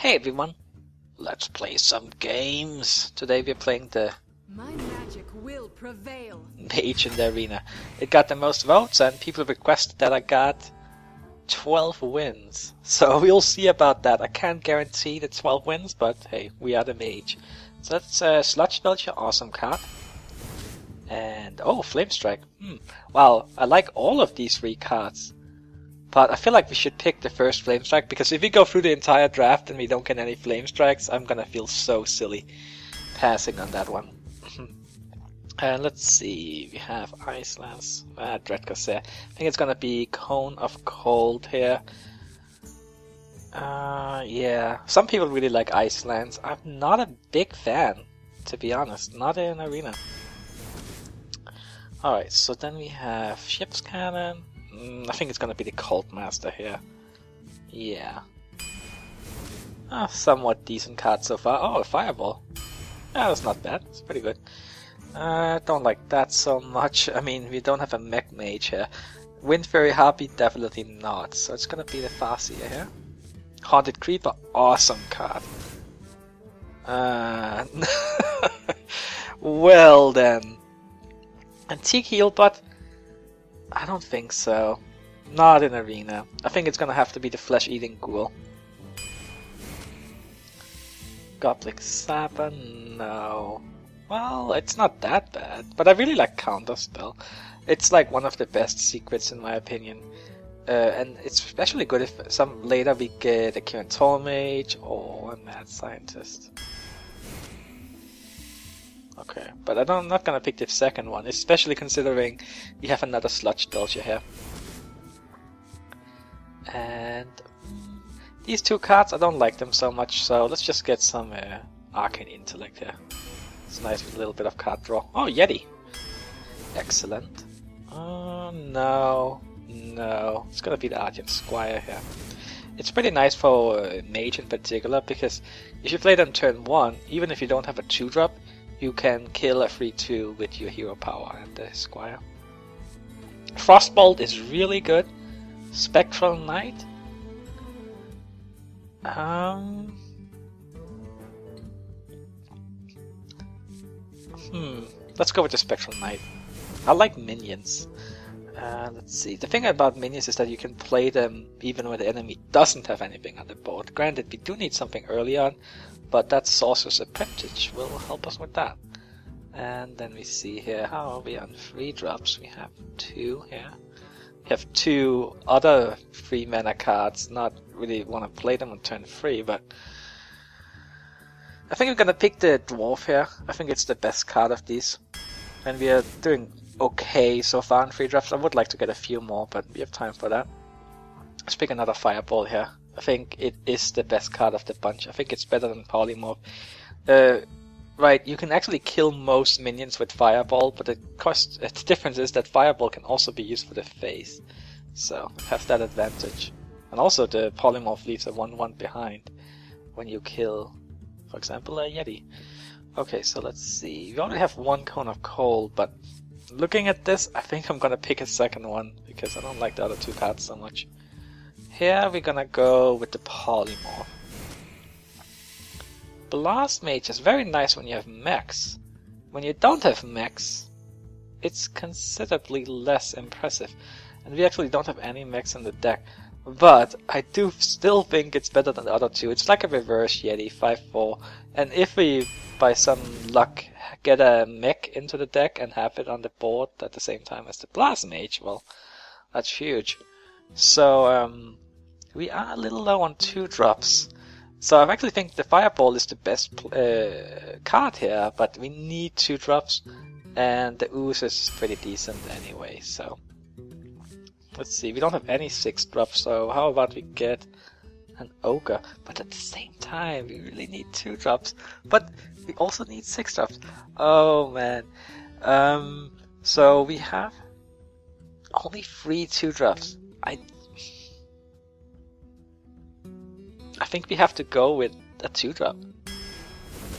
Hey everyone, let's play some games. Today we're playing the My magic will prevail. Mage in the arena. It got the most votes and people requested that I got 12 wins. So we'll see about that. I can't guarantee the 12 wins, but hey, we are the Mage. So that's Sludge Belcher, awesome card. And oh, Flame Strike. Well, I like all of these three cards. But I feel like we should pick the first Flame Strike, because if we go through the entire draft and we don't get any Flame Strikes, I'm gonna feel so silly passing on that one. And let's see, we have Ice Lance, Dread Corsair. I think it's gonna be Cone of Cold here. Yeah, some people really like Ice Lance. I'm not a big fan, to be honest, not in Arena. Alright, so then we have Ship's Cannon. I think it's gonna be the Cult Master here. Yeah. Somewhat decent card so far. Oh, a Fireball. Yeah, that's not bad. It's pretty good. Don't like that so much. I mean, we don't have a Mech Mage here. Wind Fairy Harpy, definitely not. So it's gonna be the Farseer here. Haunted Creeper, awesome card. Well then. Antique Healbot? I don't think so. Not in Arena. I think it's gonna have to be the Flesh-Eating Ghoul. Goblin Sapper? No. Well, it's not that bad, but I really like Counterspell. It's like one of the best secrets in my opinion. And it's especially good if later we get a Kirin Mage or a Mad Scientist. Okay, but I'm not gonna pick the second one, especially considering we have another Sludge Belcher here. And these two cards, I don't like them so much, so let's just get some Arcane Intellect here. It's nice with a little bit of card draw. Oh, Yeti! Excellent. Oh, no. It's gonna be the Argent Squire here. It's pretty nice for Mage in particular, because if you play them turn 1, even if you don't have a 2-drop, you can kill a 3-2 with your hero power and the Squire. Frostbolt is really good. Spectral Knight? Let's go with the Spectral Knight. I like minions. Let's see. The thing about minions is that you can play them even when the enemy doesn't have anything on the board. Granted, we do need something early on, but that Sorcerer's Apprentice will help us with that. And then we see here, how are we on 3 drops? We have 2 here. We have 2 other 3 mana cards. Not really want to play them on turn 3, but I think I'm gonna pick the Dwarf here. I think it's the best card of these. And we are doing okay so far in 3 drafts. I would like to get a few more, but we have time for that. Let's pick another Fireball here. I think it is the best card of the bunch. I think it's better than Polymorph. Right, you can actually kill most minions with Fireball, but the difference is that Fireball can also be used for the face. So, it has that advantage. And also the Polymorph leaves a 1-1 behind when you kill, for example, a Yeti. Okay, so let's see. We only have 1 Cone of Cold, but looking at this, I think I'm gonna pick a second one, because I don't like the other 2 cards so much. Here we're gonna go with the Polymorph. Blast Mage is very nice when you have mechs. When you don't have mechs, it's considerably less impressive. And we actually don't have any mechs in the deck. But I do still think it's better than the other 2. It's like a reverse Yeti, 5-4. And if we, by some luck, get a mech into the deck and have it on the board at the same time as the Blast Mage, well, that's huge. So, we are a little low on 2 drops. So I actually think the Fireball is the best card here, but we need 2 drops, and the Ooze is pretty decent anyway, so let's see, we don't have any 6 drops, so how about we get an Ogre? But at the same time, we really need 2 drops, but we also need 6 drops. Oh man. So we have only 3 2 drops. I think we have to go with a 2-drop.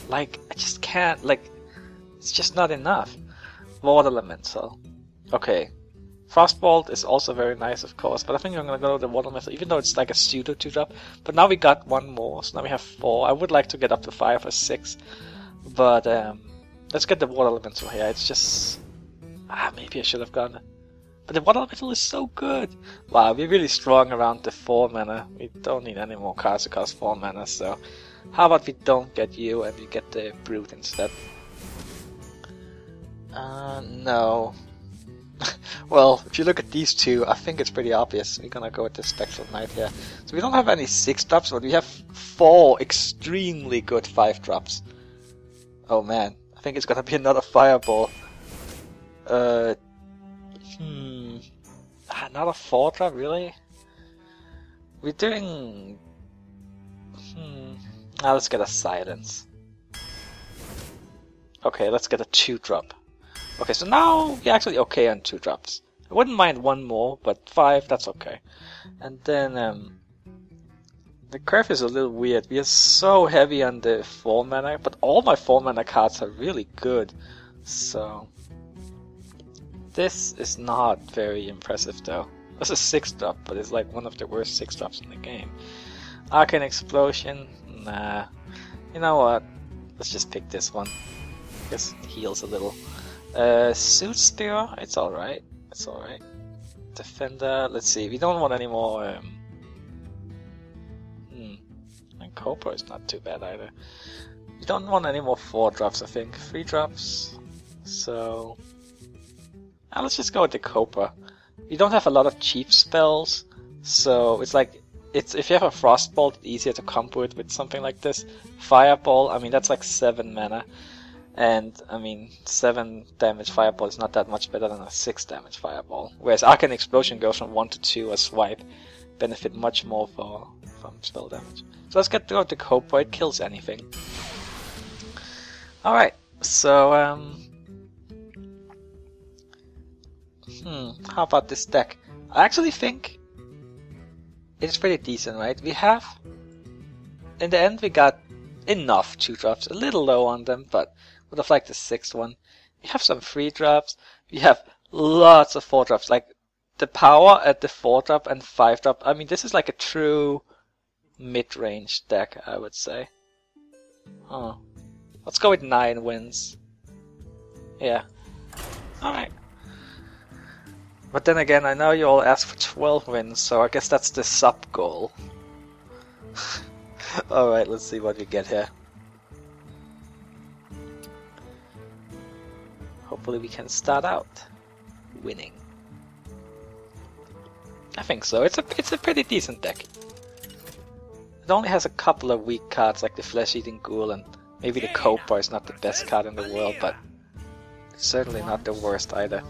Like, I just can't, like, it's just not enough. Water Elemental. Okay. Frostbolt is also very nice, of course, but I think I'm gonna go with the Water Elemental, even though it's like a pseudo 2-drop. But now we got one more, so now we have 4. I would like to get up to 5 or 6, but let's get the Water Elemental here. It's just maybe I should have gone. But the Water Elemental is so good! Wow, we're really strong around the 4 mana. We don't need any more cards to cost 4 mana, so how about we don't get you and we get the Brute instead? No. Well, if you look at these two, I think it's pretty obvious. We're gonna go with the Spectral Knight here. So we don't have any 6-drops, but we have 4 extremely good 5-drops. Oh man, I think it's gonna be another Fireball. Another 4-drop, really? We're doing... let's get a Silence. Okay, let's get a 2-drop. Okay, so now we're actually okay on 2-drops. I wouldn't mind one more, but 5, that's okay. And then, the curve is a little weird. We are so heavy on the 4 mana, but all my 4 mana cards are really good. So, this is not very impressive though. This is a 6-drop, but it's like one of the worst 6-drops in the game. Arcane Explosion, nah. You know what? Let's just pick this one. Just heals a little. Suit Spear, it's alright. It's alright. Defender, let's see. We don't want any more. And Cobra is not too bad either. We don't want any more 4-drops, I think. 3-drops. So. Let's just go with the Cobra. We don't have a lot of cheap spells, so it's like. If you have a Frostbolt, it's easier to combo it with something like this. Fireball, I mean, that's like 7 mana. And, I mean, 7 damage Fireball is not that much better than a 6 damage Fireball. Whereas Arcane Explosion goes from 1 to 2 a swipe. Benefit much more from spell damage. So let's get to the Cobra, it kills anything. Alright, so, how about this deck? I actually think it's pretty decent, right? We have... In the end, we got enough 2-drops. A little low on them, but would have liked the 6th one. We have some 3-drops. We have lots of 4-drops. Like, the power at the 4-drop and 5-drop. I mean, this is like a true mid-range deck, I would say. Let's go with 9 wins. Yeah. Alright. But then again, I know you all asked for 12 wins, so I guess that's the sub-goal. Alright, let's see what we get here. Hopefully we can start out winning. I think so. It's a pretty decent deck. It only has a couple of weak cards like the Flesh-Eating Ghoul, and maybe the Cobra is not the best card in the world, but it's certainly not the worst either.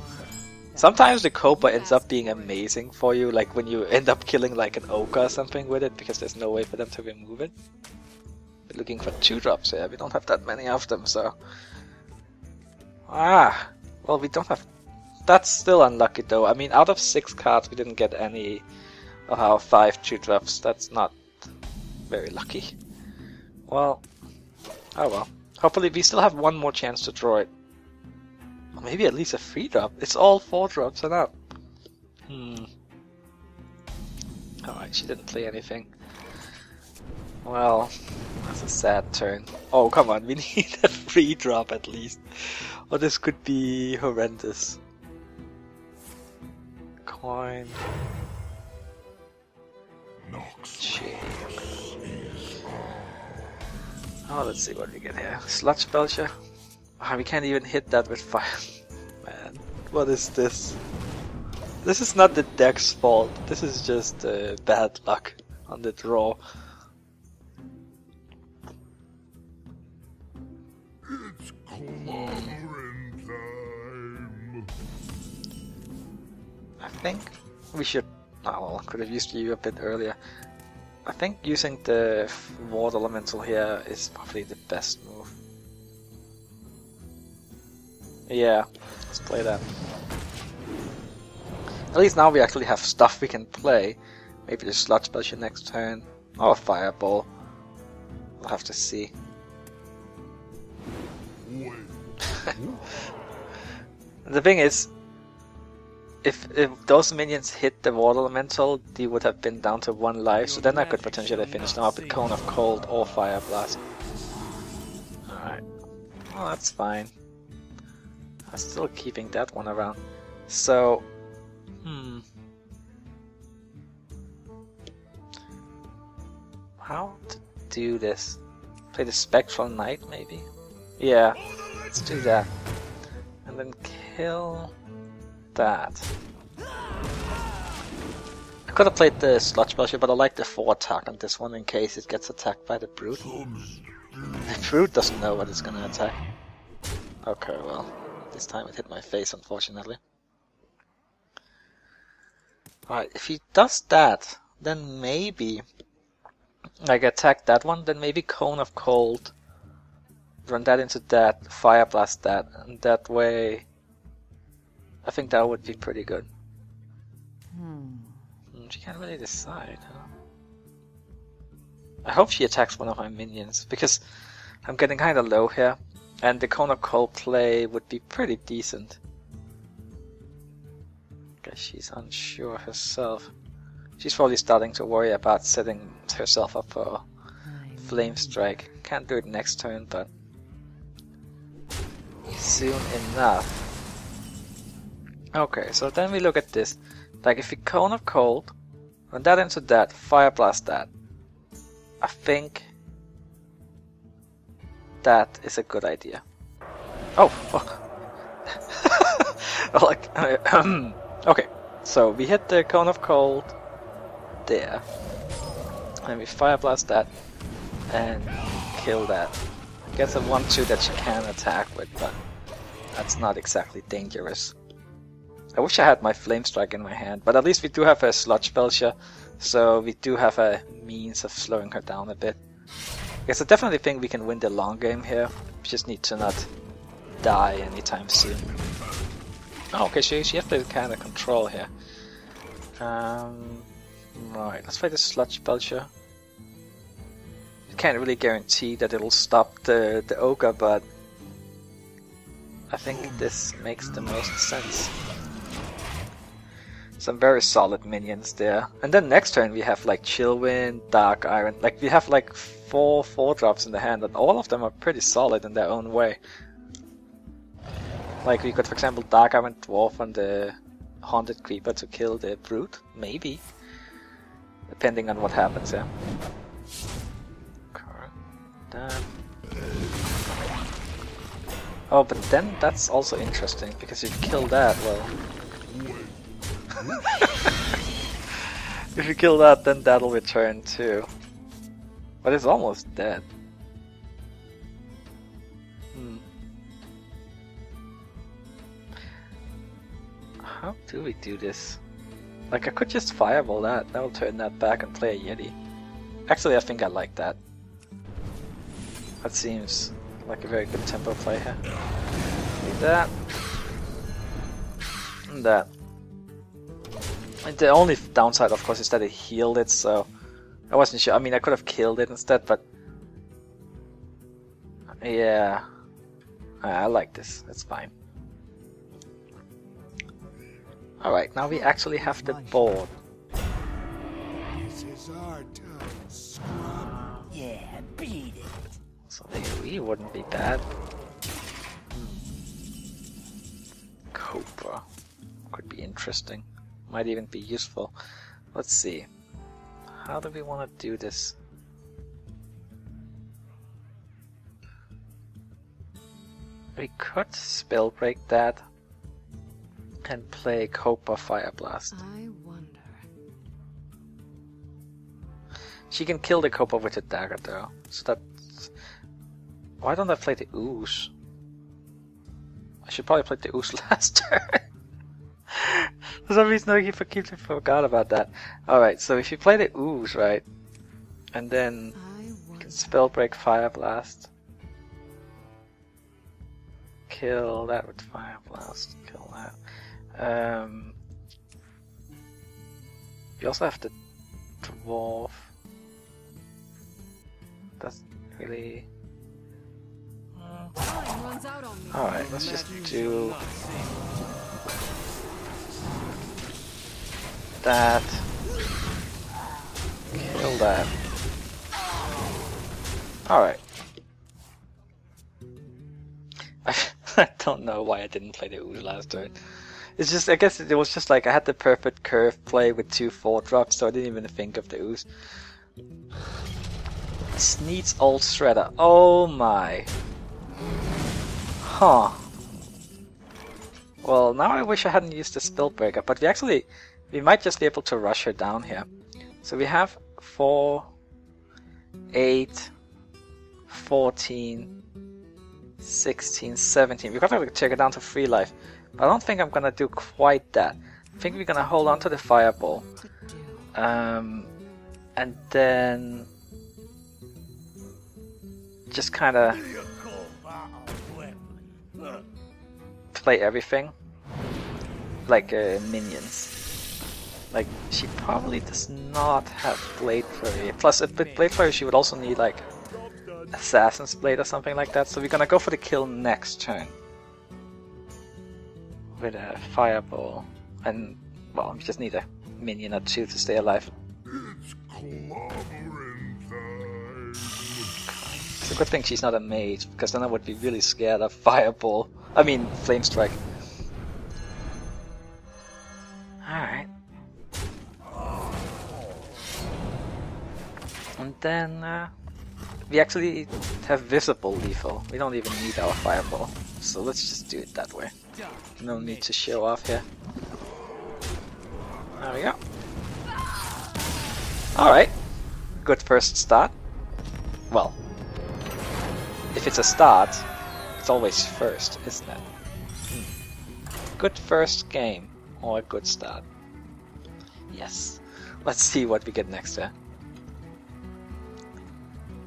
Sometimes the Cobra ends up being amazing for you, like when you end up killing like an Ogre or something with it, because there's no way for them to remove it. We're looking for 2-drops here, we don't have that many of them, so... well, we don't have... That's still unlucky though. I mean, out of 6 cards we didn't get any of our 5 2-drops. That's not very lucky. Well, oh well. Hopefully we still have one more chance to draw it. Or maybe at least a 3-drop. It's all 4-drops and up. Alright, she didn't play anything. Well, that's a sad turn. Oh, come on, we need a 3-drop at least. Or this could be horrendous. Coin. Check. Oh, let's see what we get here. Sludge Belcher. We can't even hit that with fire. Man, what is this? This is not the deck's fault. This is just bad luck on the draw. It's clobbering time. I think we should... Oh, well, I could have used you a bit earlier. I think using the Water Elemental here is probably the best move. Yeah, let's play that. At least now we actually have stuff we can play. Maybe the Sludge Belcher next turn. Or a Fireball. We'll have to see. The thing is, if those minions hit the water elemental, they would have been down to 1 life, so then I could potentially finish them up with Cone of Cold or Fire Blast. Alright. Well, that's fine. I'm still keeping that one around. So, how to do this? Play the Spectral Knight, maybe? Yeah, let's do that. And then kill that. I could have played the Sludge Belcher, but I like the 4 attack on this one in case it gets attacked by the Brute. The Brute doesn't know what it's gonna attack. Okay, well, this time it hit my face, unfortunately. Alright, if he does that, then maybe like attack that one, then maybe Cone of Cold, run that into that, Fire Blast that, and that way I think that would be pretty good. She can't really decide, huh? I hope she attacks one of my minions, because I'm getting kinda low here, and the Cone of Cold play would be pretty decent. Guess she's unsure herself. She's probably starting to worry about setting herself up for Flame Strike. Can't do it next turn, but soon enough. Okay, so then we look at this. Like if we Cone of Cold, run that into that, Fire Blast that. I think that is a good idea. Oh! Like, okay, so we hit the Cone of Cold there. And we Fire Blast that and kill that. I guess a 1-2 that she can attack with, but that's not exactly dangerous. I wish I had my Flame Strike in my hand, but at least we do have a Sludge Belcher, so we do have a means of slowing her down a bit. I guess I definitely think we can win the long game here. We just need to not die anytime soon. Oh, okay, she has to kind of control here. Right, let's play the Sludge Belcher. I can't really guarantee that it'll stop the Ogre, but I think this makes the most sense. Some very solid minions there. And then next turn we have like Chillwind, Dark Iron, like we have like 4 4-drops in the hand, and all of them are pretty solid in their own way. Like we could, for example, Dark Iron Dwarf on the Haunted Creeper to kill the Brute, maybe. Depending on what happens here. Oh, but then that's also interesting, because if you kill that, well... if you kill that, then that'll return too. But it's almost dead. How do we do this? Like, I could just fireball that. That'll turn that back and play a Yeti. Actually, I think I like that. That seems like a very good tempo play here. Like that. And that. And the only downside, of course, is that it healed it, so I wasn't sure. I mean, I could have killed it instead, but yeah, I like this. It's fine. Alright, now we actually have the board. This is our time, scrub. Yeah, beat it. So the AoE wouldn't be bad. Cobra could be interesting. Might even be useful. Let's see. How do we want to do this? We could spell break that and play Cobra Fire Blast. I wonder. She can kill the Cobra with a dagger though. So that's... Why don't I play the Ooze? I should probably play the Ooze last turn. For some reason I forgot about that. Alright, so if you play the Ooze, right? And then you can spell break Fire Blast. Kill that with Fire Blast. Kill that. You also have the Dwarf. That's really... Time runs out on me. Alright, let's just do... that. Kill that. Alright. I don't know why I didn't play the Ooze last turn. It's just, I guess it was just like I had the perfect curve play with 2 4-drops, so I didn't even think of the Ooze. Sneed's Old Shredder. Oh my. Huh. Well, now I wish I hadn't used the Spellbreaker, but we might just be able to rush her down here. So we have 4, 8, 14, 16, 17. We've got to take her down to 3 life. But I don't think I'm gonna do quite that. I think we're gonna hold on to the Fireball. And then just kinda play everything like minions. Like, she probably does not have Blade Flurry. Plus, with Blade Flurry she would also need like Assassin's Blade or something like that. So we're gonna go for the kill next turn with a Fireball. And, well, we just need a minion or 2 to stay alive. It's a good thing she's not a mage, because then I would be really scared of Fireball. I mean, Flame Strike. Alright. And then, we actually have visible lethal. We don't even need our Fireball. So let's just do it that way. No need to show off here. There we go. Alright. Good first start. Well, if it's a start, it's always first, isn't it? Good first game, or a good start. Yes. Let's see what we get next there.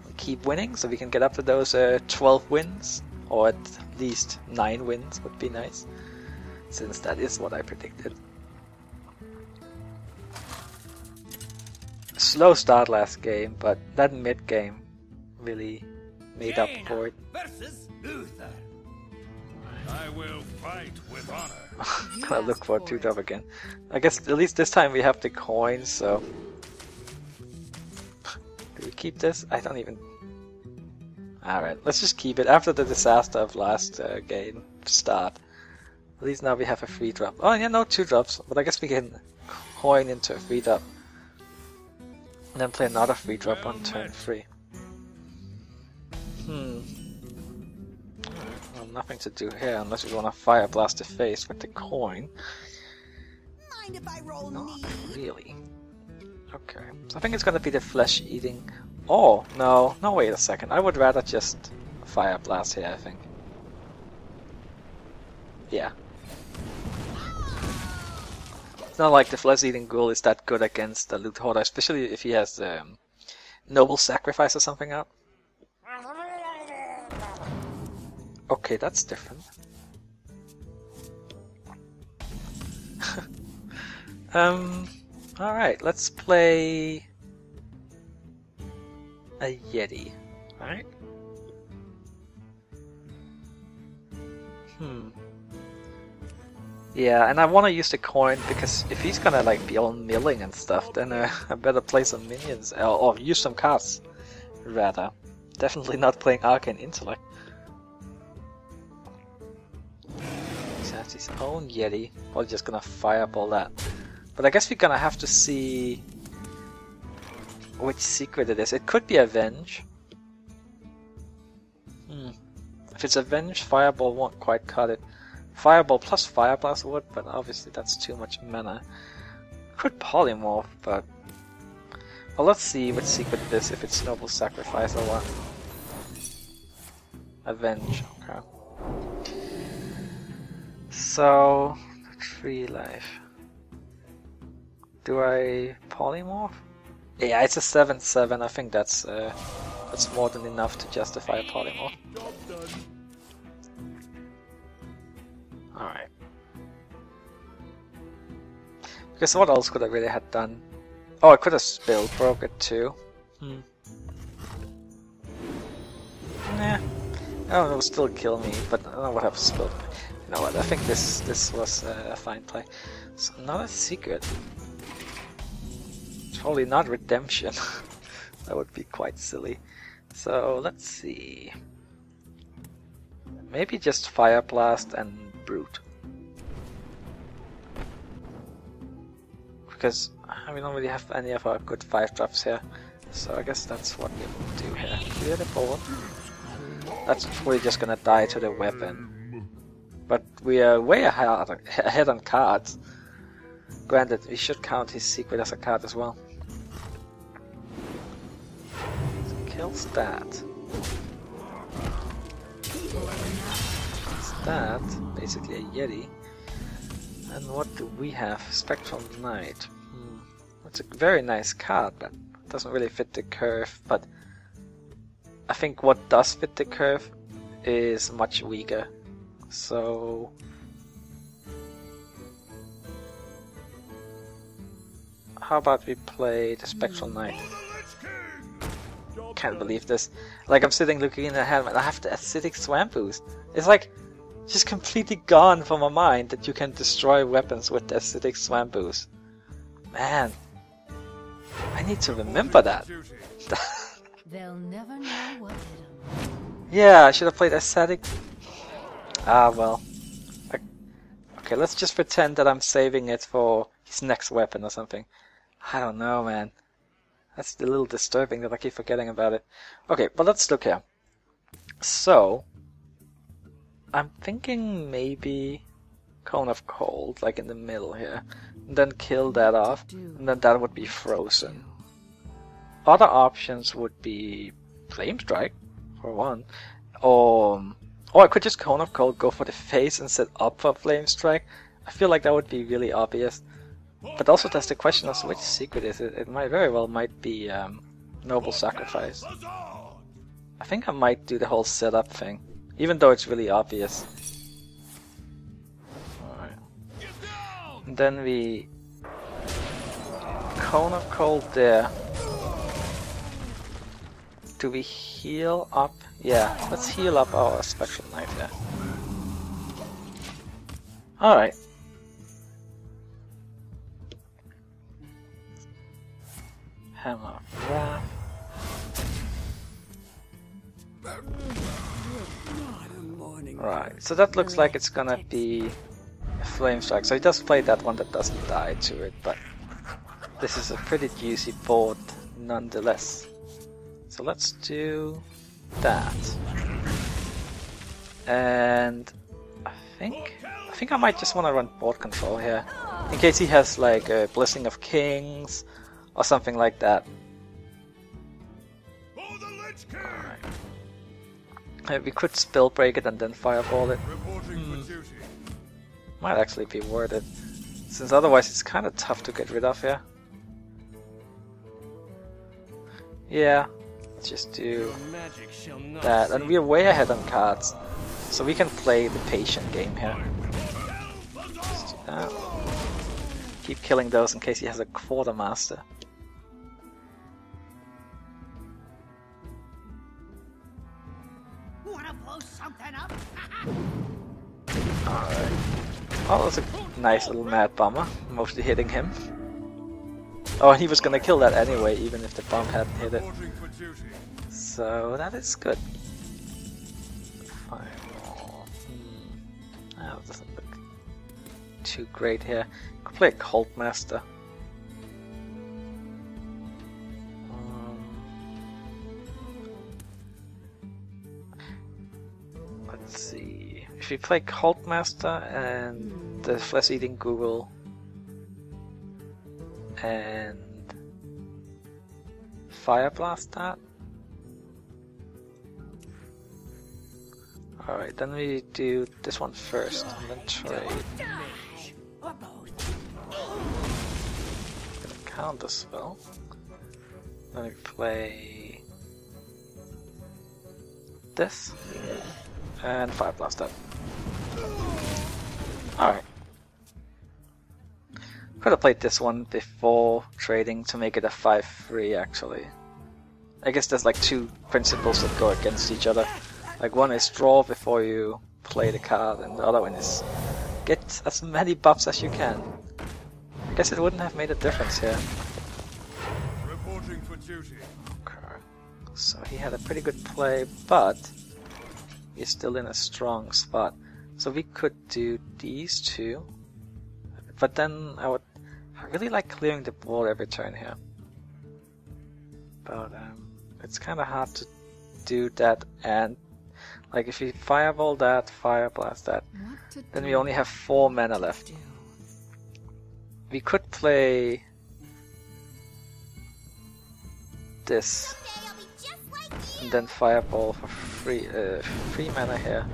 We keep winning, so we can get up to those 12 wins, or at least 9 wins would be nice, since that is what I predicted. Slow start last game, but that mid game really made up for it. I will fight with honor. Gonna look for a 2-drop again. I guess at least this time we have the coins, so... Do we keep this? I don't even... Alright, let's just keep it after the disaster of last game start. At least now we have a 3-drop. Oh yeah, no 2-drops, but I guess we can coin into a 3-drop. And then play another 3-drop on turn 3. Well, nothing to do here unless we want to Fire Blast the face with the coin. Mind if I roll Not knee? really. Okay, so I think it's gonna be the flesh eating. Oh, no, wait a second. I would rather just Fire Blast here, I think. Yeah. It's not like the flesh eating ghoul is that good against the loot hoarder, especially if he has Noble Sacrifice or something up. Okay, that's different. Alright, let's play a Yeti, right? Yeah, and I want to use the coin because if he's gonna like be all milling and stuff, then I better play some minions or use some cards rather. Definitely not playing Arcane Intellect. He has his own Yeti. Probably just gonna fireball that. But I guess we're gonna have to see which secret it is. It could be Avenge. If it's Avenge, Fireball won't quite cut it. Fireball plus Fire Blast would, but obviously that's too much mana. Could Polymorph, but... Well, let's see what secret it is, if it's Noble Sacrifice or what. Avenge, okay. So... 3 life. Do I Polymorph? Yeah, it's a 7/7, I think that's more than enough to justify a Polymorph. Alright. Because what else could I really have done? Oh, I could have Spell Broke it too. Nah. Oh, it will still kill me, but I would have spilled. You know what, I think this was a fine play. So, not a secret. Only not redemption. That would be quite silly. So let's see. Maybe just Fire Blast and Brute. Because we don't really have any of our good 5-drops here. So I guess that's what we will do here. Clear the board. That's probably just gonna die to the weapon. But we are way ahead on cards. Granted, we should count his secret as a card as well. So kills that. Kills that. Basically a Yeti. And what do we have? Spectral Knight. It's a very nice card, but it doesn't really fit the curve. But I think what does fit the curve is much weaker. So how about we play the Spectral Knight? Can't believe this. Like, I'm sitting looking in the hand and I have the Acidic Swamp Boost. It's like just completely gone from my mind that you can destroy weapons with the Acidic Swamp Boost. Man, I need to remember that. They'll never know what hit 'em. Yeah, I should have played Acidic. Ah, well. Okay, let's just pretend that I'm saving it for his next weapon or something. I don't know, man. That's a little disturbing that I keep forgetting about it. Okay, but let's look here. So, I'm thinking maybe Cone of Cold, like in the middle here. And then kill that off, and then that would be frozen. Other options would be Flame Strike, for one. Or I could just Cone of Cold, go for the face and set up for Flame Strike. I feel like that would be really obvious. But also there's the question of which secret is it. It might very well might be Noble Sacrifice. I think I might do the whole setup thing, even though it's really obvious. Alright. And then we Cone of Cold there. Do we heal up? Yeah, let's heal up our Spectral Knight here. Alright. Hammer of Wrath. Right, so that looks like it's gonna be a Flame Strike. So he does play that one that doesn't die to it, but this is a pretty juicy board nonetheless. So let's do that. And I think I might just want to run board control here, in case he has like a Blessing of Kings or something like that. Alright. We could Spell Break it and then Fireball it. Might actually be worth it, since otherwise it's kind of tough to get rid of here. Yeah, let's just do that. And we're way ahead on cards, so we can play the patient game here. Let's do that. Keep killing those in case he has a Quartermaster. Wanna blow something up? Alright. Oh, that's a nice little Mad Bomber, mostly hitting him. Oh, and he was gonna kill that anyway, even if the bomb hadn't hit it. So that is good. Fireball. That doesn't look too great here. Could play a Cult Master. Let's see. If we play Cult Master and the Flesh Eating Google and Fire Blast that. Alright, then we do this one first and then trade. Gonna counter spell. Then we play this and Fire Blast that. Alright. Could have played this one before trading to make it a 5-3 actually. I guess there's like two principles that go against each other. Like one is draw before you play the card, and the other one is get as many buffs as you can. I guess it wouldn't have made a difference here. duty. Okay. So he had a pretty good play, but he's still in a strong spot. So we could do these two, but then I really like clearing the board every turn here. But it's kind of hard to do that, and like if we fireball that, fire blast that, then we only have 4 mana left. We could play this and then fireball for free 3 mana here,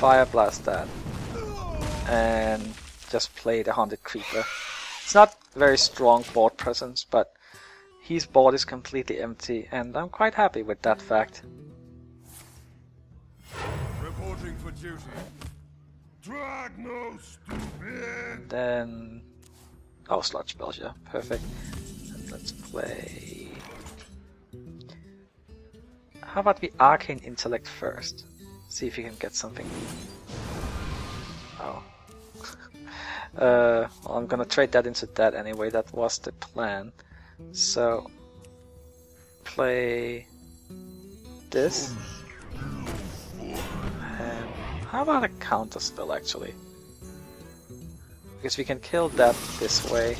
fire blast that, and just play the Haunted Creeper. It's not very strong board presence, but his board is completely empty, and I'm quite happy with that fact. Reporting for duty. Drag no stupid. Then sludge spells, yeah, perfect. And let's play. How about we Arcane Intellect first? See if you can get something. Oh. Well, I'm gonna trade that into that anyway. That was the plan. So play this. And how about a counter spell actually? Because we can kill that this way.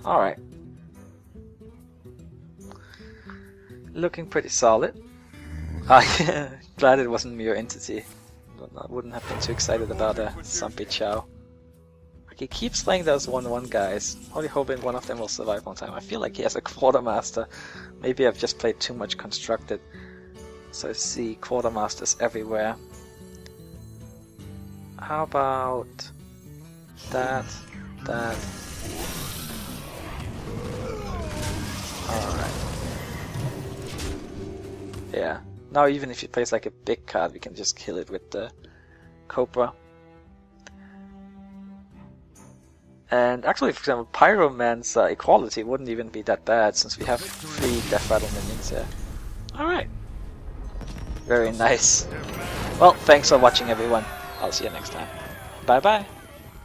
Alright. Looking pretty solid. Glad it wasn't Mirror Entity. I wouldn't have been too excited about a Zombie Chow. He keeps playing those 1/1 guys. Only hoping one of them will survive one time. I feel like he has a Quartermaster. Maybe I've just played too much Constructed. So I see Quartermasters everywhere. How about that? Alright. Yeah. Now even if he plays like a big card, we can just kill it with the Cobra. And actually, for example, Pyroman's Equality wouldn't even be that bad since we have 3 Death Rattle minions here. Alright. Very nice. Well, thanks for watching everyone. I'll see you next time. Bye bye.